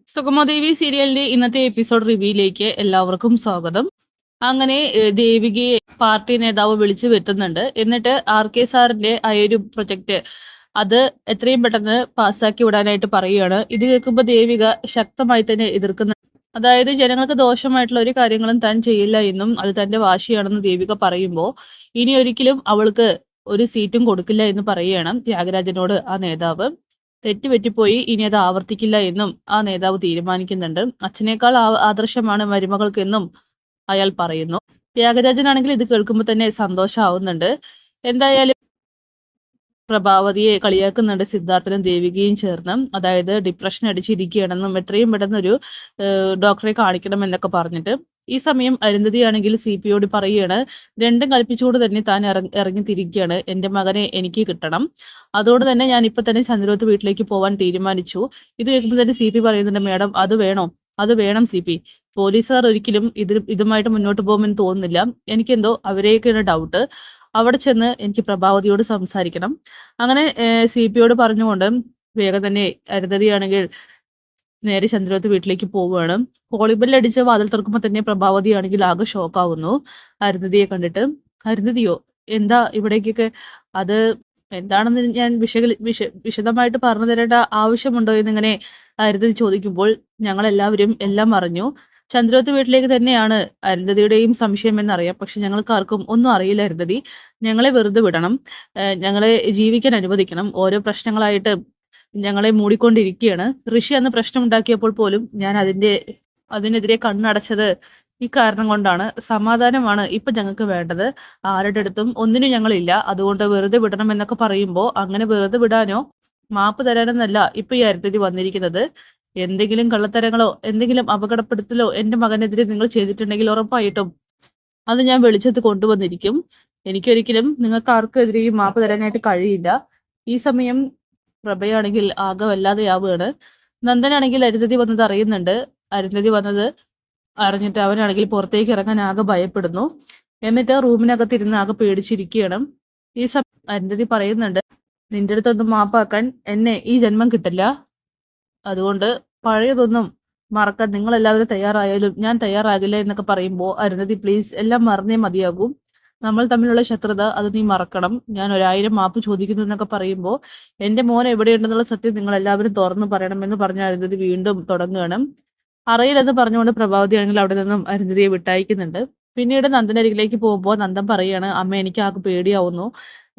സുഗമദേവി സീരിയലിന്റെ ഇന്നത്തെ എപ്പിസോഡ് റിവ്യൂയിലേക്ക് എല്ലാവർക്കും സ്വാഗതം. അങ്ങനെ ദേവികയെ പാർട്ടി നേതാവ് വിളിച്ചു വരുത്തുന്നുണ്ട്. എന്നിട്ട് RK സാറിന്റെ ആ ഒരു പ്രൊജക്ട് അത് എത്രയും പെട്ടെന്ന് പാസ്സാക്കി വിടാനായിട്ട് പറയുകയാണ്. ഇത് കേൾക്കുമ്പോൾ ദേവിക ശക്തമായി തന്നെ എതിർക്കുന്നു. അതായത് ജനങ്ങൾക്ക് ദോഷമായിട്ടുള്ള ഒരു കാര്യങ്ങളും താൻ ചെയ്യില്ല എന്നും അത് തന്റെ വാശിയാണെന്ന് ദേവിക പറയുമ്പോൾ ഇനി ഒരിക്കലും അവൾക്ക് ഒരു സീറ്റും കൊടുക്കില്ല എന്ന് പറയുകയാണ് ത്യാഗരാജനോട് ആ നേതാവ്. തെറ്റുപറ്റിപ്പോയി ഇനി അത് ആവർത്തിക്കില്ല എന്നും ആ നേതാവ് തീരുമാനിക്കുന്നുണ്ട്. അച്ഛനേക്കാൾ ആദർശമാണ് മരുമകൾക്കെന്നും അയാൾ പറയുന്നു. ത്യാഗരാജനാണെങ്കിൽ ഇത് കേൾക്കുമ്പോൾ തന്നെ സന്തോഷമാവുന്നുണ്ട്. എന്തായാലും പ്രഭാവതിയെ കളിയാക്കുന്നുണ്ട് സിദ്ധാർത്ഥനും ദേവികയും ചേർന്ന്. അതായത് ഡിപ്രഷൻ അടിച്ചിരിക്കുകയാണെന്നും എത്രയും പെട്ടെന്ന് ഒരു ഡോക്ടറെ കാണിക്കണം എന്നൊക്കെ പറഞ്ഞിട്ട്. ഈ സമയം അരുന്ധതിയാണെങ്കിൽ CPയോട് പറയുകയാണ്, രണ്ടും കൽപ്പിച്ചുകൊണ്ട് തന്നെ താൻ ഇറങ്ങി തിരിക്കുകയാണ്. എൻ്റെ മകനെ എനിക്ക് കിട്ടണം. അതുകൊണ്ട് തന്നെ ഞാൻ ഇപ്പൊ തന്നെ ചന്ദ്രോത്ത് വീട്ടിലേക്ക് പോവാൻ തീരുമാനിച്ചു. ഇത് കേൾക്കുമ്പോൾ തന്നെ CP പറയുന്നുണ്ട്, മേഡം അത് വേണോ? അത് വേണം CP. പോലീസുകാർ ഒരിക്കലും ഇതുമായിട്ട് മുന്നോട്ട് പോകുമെന്ന് തോന്നുന്നില്ല. എനിക്കെന്തോ അവരെയൊക്കെയാണ് ഡൗട്ട്. അവിടെ ചെന്ന് എനിക്ക് പ്രഭാവതിയോട് സംസാരിക്കണം. അങ്ങനെ CPയോട് പറഞ്ഞുകൊണ്ട് വേഗം തന്നെ അരുന്ധതിയാണെങ്കിൽ നേരെ ചന്ദ്രോത്ത് വീട്ടിലേക്ക് പോവുകയാണ്. കോളിബെല്ലടിച്ച് വാതിൽ തുറക്കുമ്പോൾ തന്നെ പ്രഭാവതിയാണെങ്കിൽ ആകെ ഷോക്കാവുന്നു അരുന്ധതിയെ കണ്ടിട്ട്. അരുന്ധതിയോ എന്താ ഇവിടേക്കൊക്കെ? അത് എന്താണെന്ന് ഞാൻ വിശദമായിട്ട് പറഞ്ഞു തരേണ്ട ആവശ്യമുണ്ടോ എന്നിങ്ങനെ അരുന്ധതി ചോദിക്കുമ്പോൾ ഞങ്ങളെല്ലാവരും എല്ലാം അറിഞ്ഞു. ചന്ദ്രോത്ത് വീട്ടിലേക്ക് തന്നെയാണ് അരുന്ധതിയുടെയും സംശയം എന്നറിയാം. പക്ഷെ ഞങ്ങൾക്ക് ആർക്കും ഒന്നും അറിയില്ല അരുന്ധതി. ഞങ്ങളെ വെറുതെ വിടണം. ഞങ്ങളെ ജീവിക്കാൻ അനുവദിക്കണം. ഓരോ പ്രശ്നങ്ങളായിട്ട് ഞങ്ങളെ മൂടിക്കൊണ്ടിരിക്കുകയാണ്. ഋഷി അന്ന് പ്രശ്നമുണ്ടാക്കിയപ്പോൾ പോലും ഞാൻ അതിനെതിരെ കണ്ണടച്ചത് ഈ കാരണം കൊണ്ടാണ്. സമാധാനമാണ് ഇപ്പൊ ഞങ്ങൾക്ക് വേണ്ടത്. ആരുടെ അടുത്തും ഒന്നിനും ഞങ്ങളില്ല. അതുകൊണ്ട് വെറുതെ വിടണം എന്നൊക്കെ പറയുമ്പോൾ അങ്ങനെ വെറുതെ വിടാനോ മാപ്പ് തരാനെന്നല്ല ഇപ്പൊ ഈ അരുന്ധതി വന്നിരിക്കുന്നത്. എന്തെങ്കിലും കള്ളത്തരങ്ങളോ എന്തെങ്കിലും അപകടപ്പെടുത്തലോ എന്റെ മകനെതിരെ നിങ്ങൾ ചെയ്തിട്ടുണ്ടെങ്കിൽ ഉറപ്പായിട്ടും അത് ഞാൻ വെളിച്ചത്ത് കൊണ്ടുവന്നിരിക്കും. എനിക്കൊരിക്കലും നിങ്ങൾക്ക് ആർക്കെതിരെയും മാപ്പ് തരാനായിട്ട് കഴിയില്ല. ഈ സമയം പ്രഭയാണെങ്കിൽ ആകെ വല്ലാതെയാവുകയാണ്. നന്ദനാണെങ്കിൽ അരുന്ധതി വന്നത് അറിയുന്നുണ്ട്. അരുന്ധതി വന്നത് അറിഞ്ഞിട്ട് അവനാണെങ്കിൽ പുറത്തേക്ക് ഇറങ്ങാൻ ആകെ ഭയപ്പെടുന്നു. എന്നിട്ട് റൂമിനകത്തിരുന്ന് ആകെ പേടിച്ചിരിക്കുകയാണ്. ഈ സമയം അരുന്ധതി പറയുന്നുണ്ട്, നിന്റെ അടുത്തൊന്നും മാപ്പാക്കാൻ എന്നെ ഈ ജന്മം കിട്ടില്ല. അതുകൊണ്ട് പഴയതൊന്നും മറക്കാൻ നിങ്ങൾ എല്ലാവരും തയ്യാറായാലും ഞാൻ തയ്യാറാകില്ല എന്നൊക്കെ പറയുമ്പോൾ അരുന്ധതി പ്ലീസ് എല്ലാം മറന്നേ മതിയാകും. നമ്മൾ തമ്മിലുള്ള ശത്രുത അത് നീ മറക്കണം. ഞാൻ 1000 മാപ്പ് ചോദിക്കുന്നു എന്നൊക്കെ പറയുമ്പോൾ എന്റെ മോൻ എവിടെയുണ്ടെന്നുള്ള സത്യം നിങ്ങൾ എല്ലാവരും തുറന്നു പറയണമെന്ന് പറഞ്ഞ അരുന്ധതി വീണ്ടും തുടങ്ങുകയാണ്. അറിയില്ലെന്ന് പറഞ്ഞുകൊണ്ട് പ്രഭാവതി ആണെങ്കിൽ അവിടെ നിന്നും അരുന്ധതിയെ വിട്ടയക്കുന്നുണ്ട്. പിന്നീട് നന്ദനരികിലേക്ക് പോകുമ്പോൾ നന്ദൻ പറയാണ്, അമ്മ എനിക്ക് ആകെ പേടിയാവുന്നു.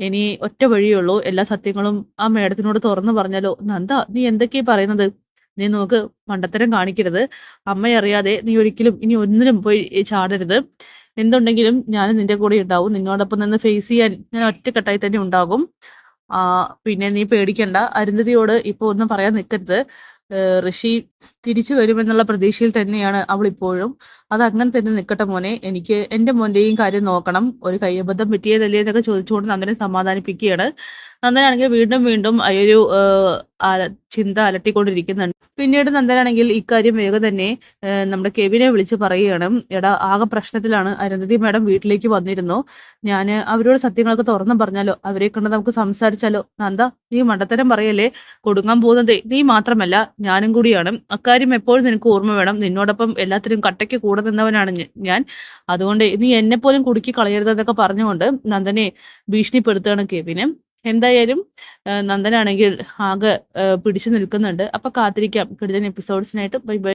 ഇനി ഒറ്റ വഴിയുള്ളൂ, എല്ലാ സത്യങ്ങളും ആ മേഡത്തിനോട് തുറന്നു പറഞ്ഞാലോ? നന്ദ നീ എന്തൊക്കെയാ പറയുന്നത്? നീ നോക്ക്, മണ്ടത്തരം കാണിക്കരുത്. അമ്മയെ അറിയാതെ നീ ഒരിക്കലും ഇനി ഒന്നിനും പോയി ചാടരുത്. എന്തുണ്ടെങ്കിലും ഞാൻ നിന്റെ കൂടെ ഉണ്ടാവും. നിന്നോടൊപ്പം നിന്ന് ഫേസ് ചെയ്യാൻ ഞാൻ ഒറ്റക്കെട്ടായി തന്നെ ഉണ്ടാകും. പിന്നെ നീ പേടിക്കണ്ട. അരുന്ധതിയോട് ഇപ്പൊ ഒന്നും പറയാൻ നിൽക്കരുത്. ഋഷി തിരിച്ചു വരുമെന്നുള്ള പ്രതീക്ഷയിൽ തന്നെയാണ് അവൾ ഇപ്പോഴും. അത് അങ്ങനെ തന്നെ നിൽക്കട്ടെ മോനെ. എനിക്ക് എൻ്റെ മോന്റെയും കാര്യം നോക്കണം. ഒരു കയ്യബദ്ധം പറ്റിയതല്ലേ എന്നൊക്കെ ചോദിച്ചുകൊണ്ട് നന്ദനെ സമാധാനിപ്പിക്കുകയാണ്. നന്ദനാണെങ്കിൽ വീണ്ടും വീണ്ടും ആ ഒരു ചിന്ത അലട്ടിക്കൊണ്ടിരിക്കുന്നുണ്ട്. പിന്നീട് നന്ദനാണെങ്കിൽ ഇക്കാര്യം വേഗം തന്നെ നമ്മുടെ കെവിനെ വിളിച്ച് പറയുകയാണ്, എടാ ആകെ പ്രശ്നത്തിലാണ്. അരുന്ധതി മാഡം വീട്ടിലേക്ക് വന്നിരുന്നു. ഞാൻ അവരോട് സത്യങ്ങളൊക്കെ തുറന്നു പറഞ്ഞാലോ? അവരെ കണ്ട് നമുക്ക് സംസാരിച്ചാലോ? നന്ദ നീ മണ്ടത്തരം പറയല്ലേ. കൊടുങ്ങാൻ പോകുന്നതേ നീ മാത്രമല്ല ഞാനും കൂടിയാണ്. അക്കാര്യം എപ്പോഴും നിനക്ക് ഓർമ്മ വേണം. നിന്നോടൊപ്പം എല്ലാത്തിനും കട്ടയ്ക്ക് കൂടെ നിന്നവനാണ് ഞാൻ. അതുകൊണ്ട് നീ എന്നെ പോലും കുടുക്കി കളയരുതെന്നൊക്കെ പറഞ്ഞുകൊണ്ട് നന്ദനെ ഭീഷണിപ്പെടുത്തുകയാണ് കെവിന്. എന്തായാലും നന്ദനാണെങ്കിൽ ആകെ പിടിച്ചു നിൽക്കുന്നുണ്ട്. അപ്പൊ കാത്തിരിക്കാം കിടിലൻ എപ്പിസോഡ്സിനായിട്ട്. Bye bye.